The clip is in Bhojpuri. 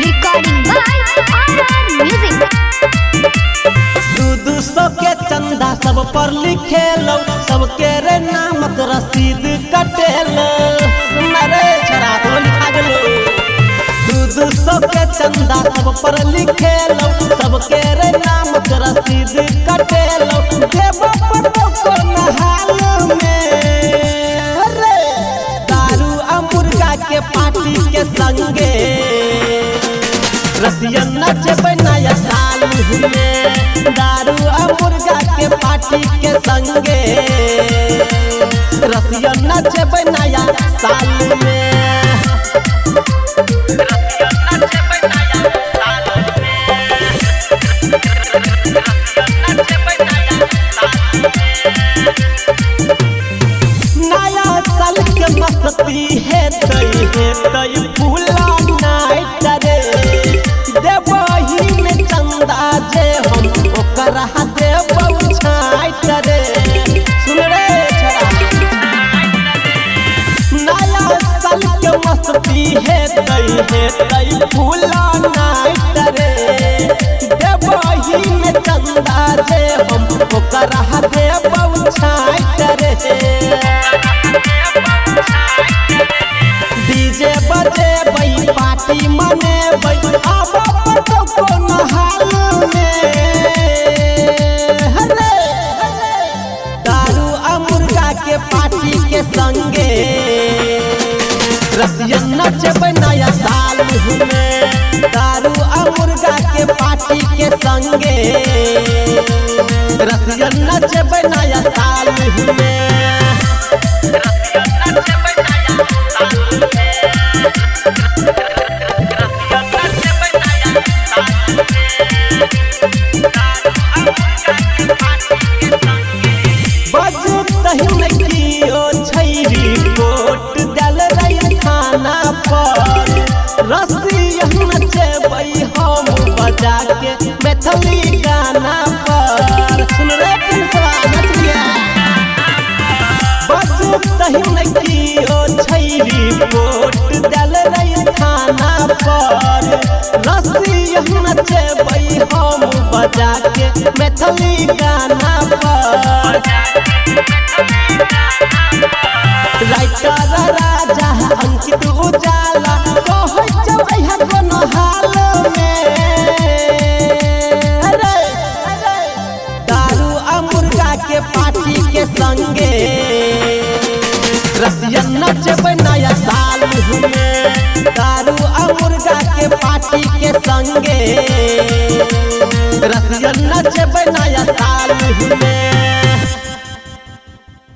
Recording by RR Music। 200 के चंदा सब पर लिखेलो, सबके रे नामक रसीद कटेलो। सुनरे छरा तो लिखा गेलो। 200 के चंदा सब पर लिखेलो, सबके रे नामक रसीद कटेलो। देबो पड़ो को नहाल में रे दारू आ मुर्गा के पार्टी के संगे रसियन नचबे नया साल में। दारू आ मुर्गा के पार्टी के संगे रसियन नचबे नया साल में। नया साल के मस्ती है तई फूला नाइट रे। देवही में चंदा जे हम ओकरा देवौ छाइट रे। सुन रे छरा नया साल के मस्ती है तई फूला नाइट रे। देवही में चंदा जे हम ओकरा देवौ छाइट रे। डीजे बजेबै पार्टी मनेबै, आबो पड़ो को नहाल में हरे। दारू आ मुर्गा के पार्टी के संगे रसियन नचबै नया साल में। दारू आ मुर्गा के पार्टी के संगे रसियन नचबै नया साल में। बजतही लड़कियों छैरी वोट दल रही थाना पर। रसियन नचबै हम बजा के मैथिली गाना पर। सुन रे पिंसवा नचिया बजतही लड़कियों छैरी वोट दल रही थाना पर। रसियन नचबै हम बजा के मैथिली गाना पर। राइटर राजा अंकित उजाला कहै जबै है कोनो हाल में रे। दारू आ मुर्गा के पार्टी के संगे रसियन नचबै नया साल में। दारू आ मुर्गा के पार्टी के संगे रसियन नचबै।